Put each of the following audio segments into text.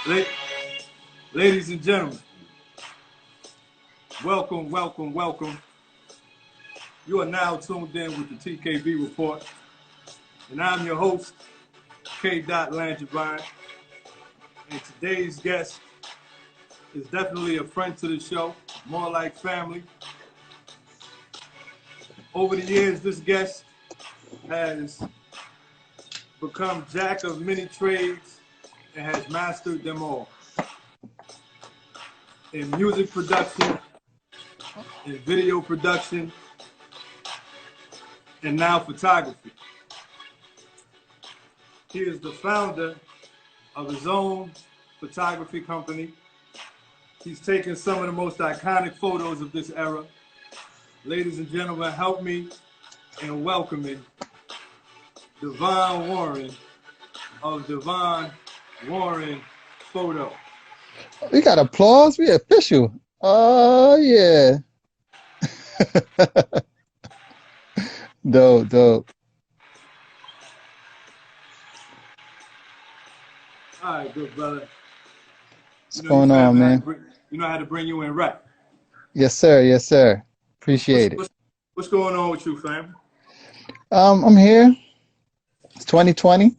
La- Ladies and gentlemen, welcome, welcome, welcome. You are now tuned in with the TKB report, and I'm your host, K.Devon. And today's guest is definitely a friend to the show, more like family. Over the years, this guest has become jack of many trades and has mastered them all. In music production, in video production, and now photography. He is the founder of his own photography company. He's taken some of the most iconic photos of this era. Ladies and gentlemen, help me in welcoming Devon Warren of Devon Warren Foto. We got applause. We official. Oh yeah. Dope. All right, good brother. What's going on, man? You know how to bring you in right. Yes, sir. Appreciate it. What's going on with you, fam? I'm here. It's 2020.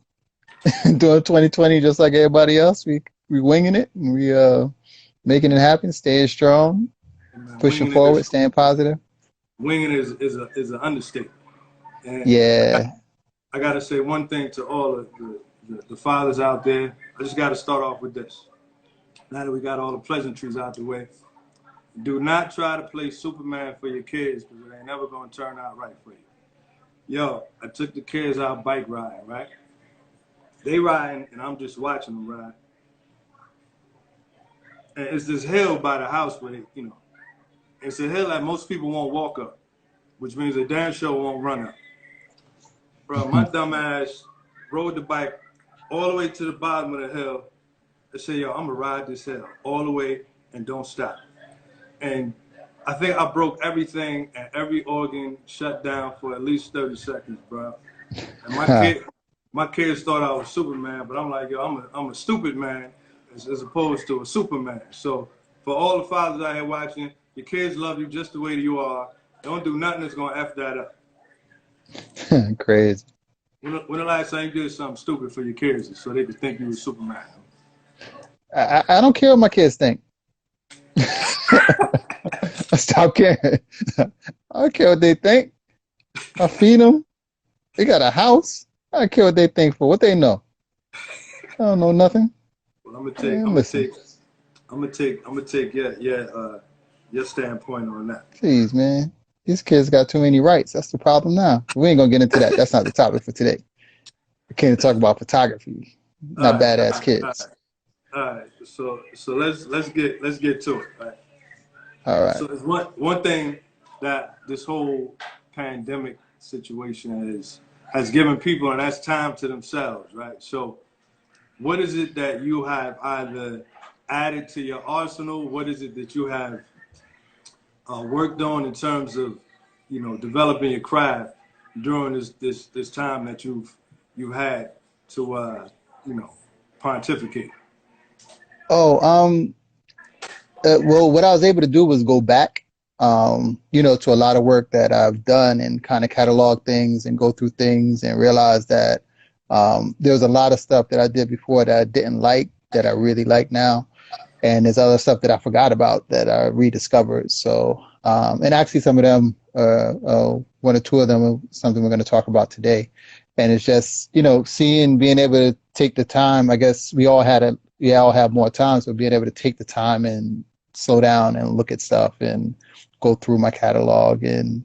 Doing 2020 just like everybody else. We winging it. And we making it happen. Staying strong. Pushing forward. Staying positive. Winging is an understatement. And yeah. I gotta say one thing to all of the fathers out there. I just gotta start off with this. Now that we got all the pleasantries out the way, do not try to play Superman for your kids because it ain't never gonna turn out right for you. Yo, I took the kids out bike riding, right? They riding and I'm just watching them ride. And it's this hill by the house where it's a hill that most people won't walk up, which means they damn sure won't run up. Bro, my dumb ass rode the bike all the way to the bottom of the hill and said, yo, I'm gonna ride this hill all the way and don't stop. And I think I broke everything and every organ shut down for at least 30 seconds, bro. And my kids thought I was Superman, but I'm like, yo, I'm a stupid man as opposed to a Superman. So for all the fathers out here watching, your kids love you just the way you are. Don't do nothing that's gonna F that up. Crazy. When the last time you did something stupid for your kids so they could think you were Superman? I don't care what my kids think. I stop caring. I don't care what they think. I feed them. They got a house. I don't care what they think for. What they know. I don't know nothing. Well, I'm gonna take your standpoint on that. Please, man. These kids got too many rights. That's the problem now. We ain't gonna get into that. That's not the topic for today. We can't talk about photography. Not badass kids. All right. So let's get to it. Right? All right. So there's one thing that this whole pandemic situation has given people, and that's time to themselves, right? So what is it that you have either added to your arsenal? What is it that you have worked on in terms of, developing your craft during this time that you've had to, pontificate? Well, what I was able to do was go back, to a lot of work that I've done and kind of catalog things and go through things and realize that there was a lot of stuff that I did before that I didn't like that I really like now. And there's other stuff that I forgot about that I rediscovered. So, and actually some of them, one or two of them are something we're going to talk about today. And it's just, being able to take the time. I guess we all have more time. So being able to take the time and slow down and look at stuff and go through my catalog and,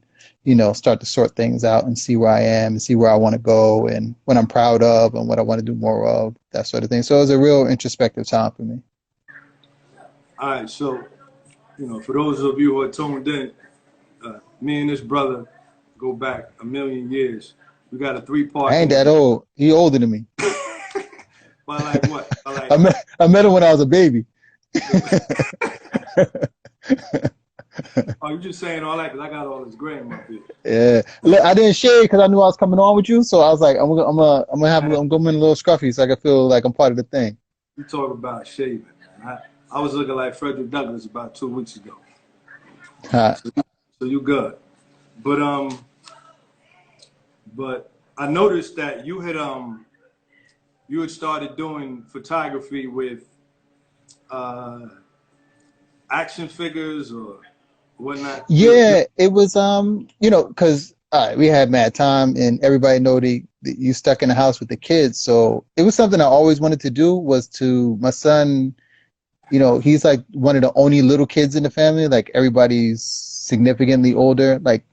start to sort things out and see where I am and see where I want to go and what I'm proud of and what I want to do more of, that sort of thing. So it was a real introspective time for me. All right, so, for those of you who are tuned in, me and this brother go back a million years. We got a 3-part. I ain't that old. He older than me. By like what? I met him when I was a baby. Oh, you just saying all that because I got all this gray in my beard. Yeah. Look, I didn't shave because I knew I was coming on with you, so I was like, I'm going a little scruffy so I can feel like I'm part of the thing. You talk about shaving, man. I was looking like Frederick Douglass about 2 weeks ago. Huh. So you good. But but I noticed that you had started doing photography with uh action figures or whatnot. Yeah, it was because we had mad time and everybody know that you stuck in the house with the kids, so it was something I always wanted to do. Was to my son, he's like one of the only little kids in the family. Like everybody's significantly older, like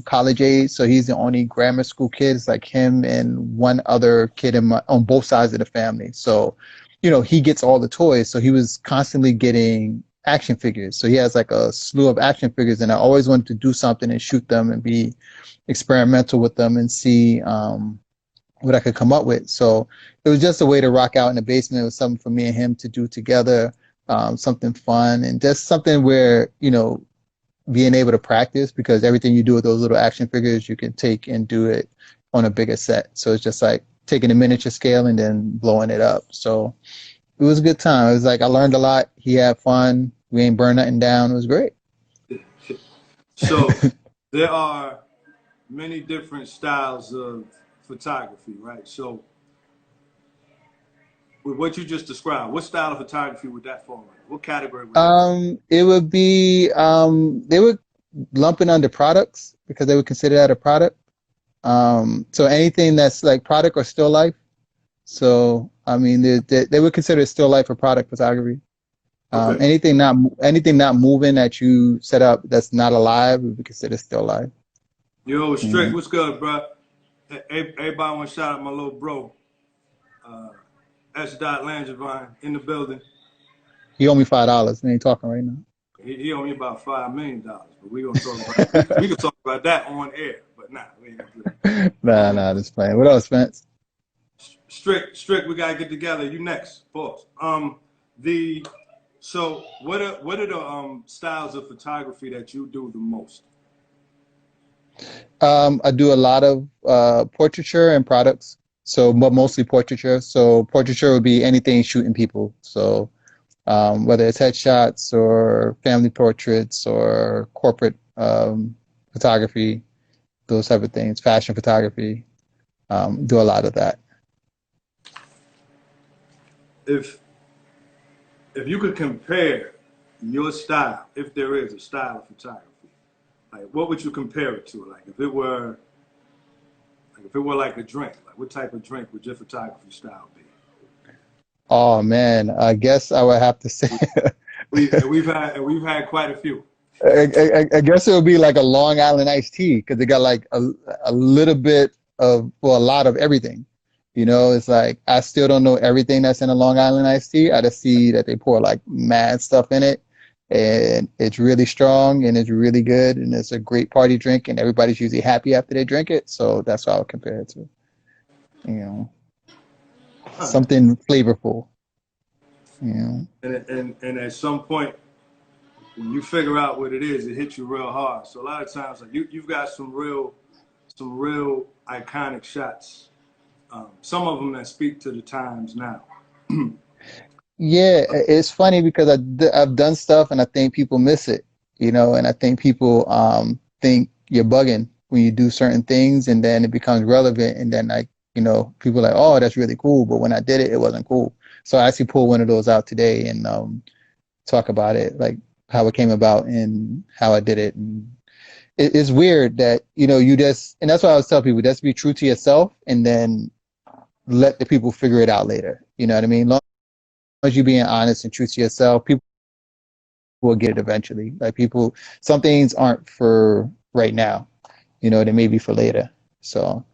college age. So he's the only grammar school kid. It's like him and one other kid on both sides of the family. So, he gets all the toys. So he was constantly getting action figures. So he has like a slew of action figures, and I always wanted to do something and shoot them and be experimental with them and see what I could come up with. So it was just a way to rock out in the basement. It was something for me and him to do together, something fun and just something where, being able to practice, because everything you do with those little action figures, you can take and do it on a bigger set. So it's just like taking a miniature scale and then blowing it up. So it was a good time. It was like I learned a lot. He had fun. We ain't burned nothing down. It was great. So there are many different styles of photography, right? So with what you just described, what style of photography would that fall in? What category would that fall It would be they would lump it under products because they would consider that a product. So anything that's like product or still life. So I mean, they would consider still life a product photography. in? Okay. Anything not moving that you set up that's not alive would be considered still life. Yo, Strick, Mhm. what's good, bro? Everybody want to shout out my little bro, uh, S. Langevine in the building. He owe me $5. We ain't talking right now. He owe me about $5 million, but we gonna talk about we can talk about that on air. But nah, we ain't gonna do that. Nah, just playing. What else, Spence? Strick, we gotta get together. You next, pause. The so what are the styles of photography that you do the most? I do a lot of portraiture and products. So, but mostly portraiture. So, portraiture would be anything shooting people. So, whether it's headshots or family portraits or corporate photography, those type of things, fashion photography, do a lot of that. If if you could compare your style, if there is a style of photography, like what would you compare it to? If it were like a drink, like what type of drink would your photography style be? Oh man, I guess I would have to say, We've had quite a few. I guess it would be like a Long Island iced tea because they got like a little bit of, well, a lot of everything. It's like I still don't know everything that's in a Long Island iced tea. I just see that they pour like mad stuff in it, and it's really strong and it's really good and it's a great party drink and everybody's usually happy after they drink it. So that's what I would compare it to. You know, Huh. something flavorful. You know. And at some point when you figure out what it is, it hits you real hard. So a lot of times, like you've got some real iconic shots. Some of them that speak to the times now. Yeah, it's funny because I've done stuff and I think people miss it, and I think people think you're bugging when you do certain things and then it becomes relevant and then like, people are like, oh, that's really cool. But when I did it, it wasn't cool. So I actually pulled one of those out today and talk about it, like how it came about and how I did it. And it's weird that, you just, and that's why I always tell people, just be true to yourself and then let the people figure it out later. You know what I mean? Long as you being honest and true to yourself, people will get it eventually. Like people, some things aren't for right now, they may be for later. So,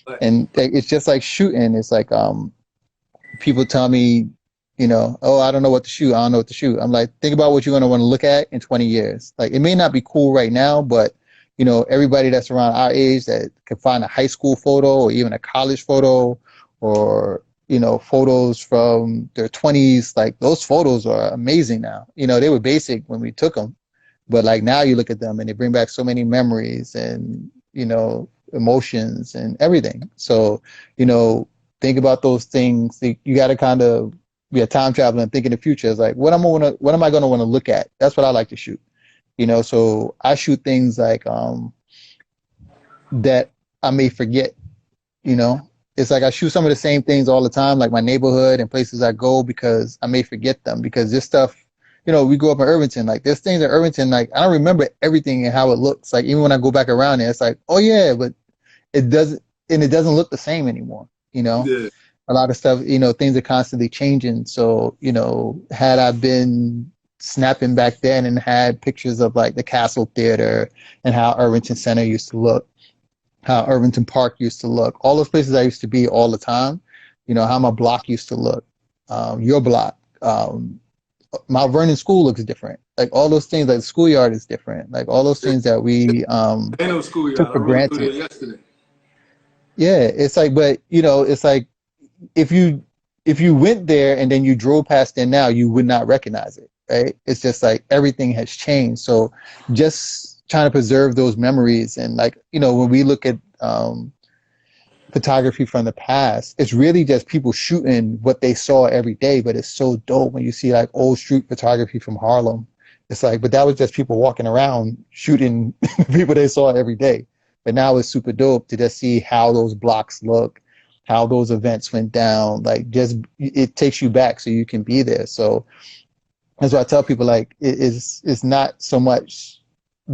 But and it's just like shooting. It's like, people tell me, oh, I don't know what to shoot. I don't know what to shoot. I'm like, think about what you're going to want to look at in 20 years. Like it may not be cool right now, but everybody that's around our age that can find a high school photo or even a college photo or photos from their 20s, like those photos are amazing now. They were basic when we took them, But like now you look at them and they bring back so many memories and, emotions and everything. So, think about those things. You got to kind of be a time traveler and think in the future. It's like, what am I going to want to look at? That's what I like to shoot. So I shoot things like that I may forget. you know it's like I shoot some of the same things all the time, like my neighborhood and places I go, because I may forget them, because this stuff, we grew up in Irvington. Like there's things in Irvington, like I don't remember everything and how it looks. Like even when I go back around there, it's like, oh yeah, but it doesn't look the same anymore. Yeah. A lot of stuff, things are constantly changing. So, had I been snapping back then and had pictures of like the Castle Theater and how Irvington Center used to look, how Irvington Park used to look, all those places I used to be all the time, how my block used to look, your block, Mount Vernon School looks different. Like all those things, like the schoolyard is different. Like all those things that we Ain't no took schoolyard. I for rode through there granted. yesterday. Yeah, it's like, but it's like if you went there and then you drove past there now, you would not recognize it, right? It's just like everything has changed. So just trying to preserve those memories, and like, when we look at photography from the past, it's really just people shooting what they saw every day. But it's so dope when you see like old street photography from Harlem. It's like, but that was just people walking around shooting people they saw every day. But now it's super dope to just see how those blocks look, how those events went down. Like just it takes you back so you can be there. So that's why I tell people, like it's not so much,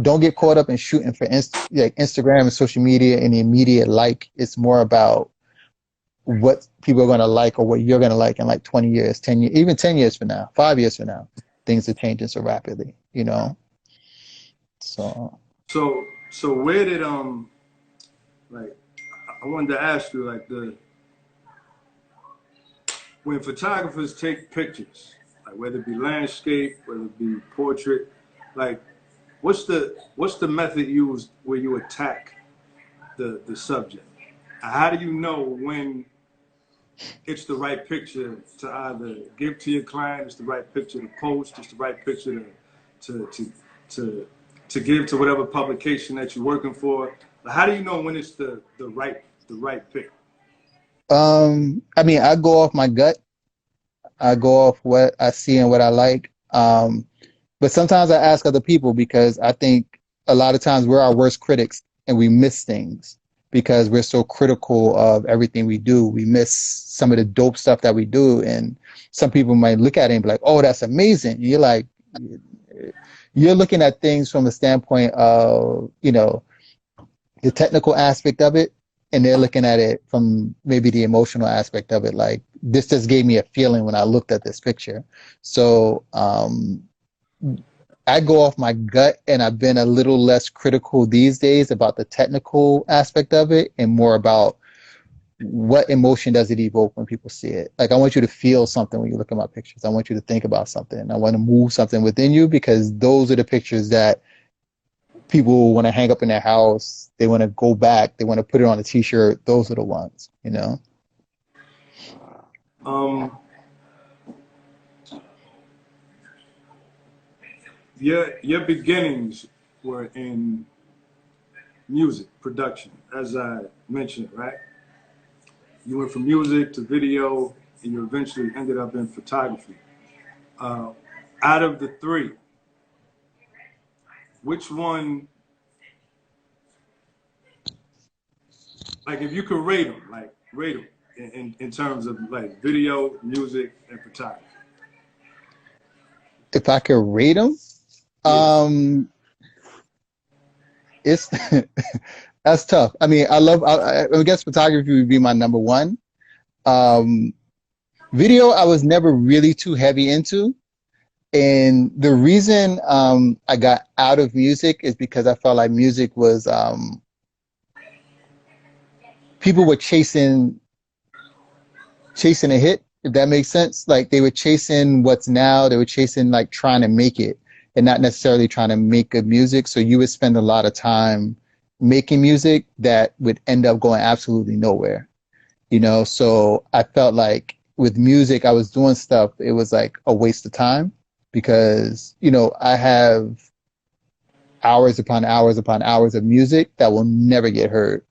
don't get caught up in shooting for like Instagram and social media and the immediate like. It's more about what people are going to like, or what you're going to like in like 20 years, 10 years, even 10 years from now, 5 years from now. Things are changing so rapidly. So, So where did like I wanted to ask you, like, when photographers take pictures, like whether it be landscape, whether it be portrait, like what's the method used where you attack the subject? How do you know when it's the right picture to either give to your client, it's the right picture to post, it's the right picture to to to to give to whatever publication that you're working for? How do you know when it's the right pick? I mean, I go off my gut. I go off what I see and what I like. But sometimes I ask other people, because I think a lot of times we're our worst critics and we miss things because we're so critical of everything we do. We miss some of the dope stuff that we do. And some people might look at it and be like, oh, that's amazing. You're like, you're looking at things from the standpoint of, the technical aspect of it, and they're looking at it from maybe the emotional aspect of it. Like, this just gave me a feeling when I looked at this picture. So I go off my gut, and I've been a little less critical these days about the technical aspect of it and more about what emotion does it evoke when people see it. Like, I want you to feel something when you look at my pictures. I want you to think about something. I want to move something within you, because those are the pictures that people want to hang up in their house. They want to go back. They want to put it on a t-shirt. Those are the ones. Um, your beginnings were in music production, as I mentioned, right? You went from music to video, and you eventually ended up in photography. Uh, Out of the three, which one, like, if you could rate them, like rate them in terms of like video, music, and photography? If I could rate them, Yeah. um, it's that's tough. I mean, I guess photography would be my number one. Um, Video, I was never really too heavy into. And the reason I got out of music is because I felt like music was, people were chasing a hit, if that makes sense. Like they were chasing what's now, they were chasing like trying to make it, and not necessarily trying to make good music. So you would spend a lot of time making music that would end up going absolutely nowhere. So I felt like with music, I was doing stuff, it was like a waste of time, because I have hours upon hours upon hours of music that will never get heard.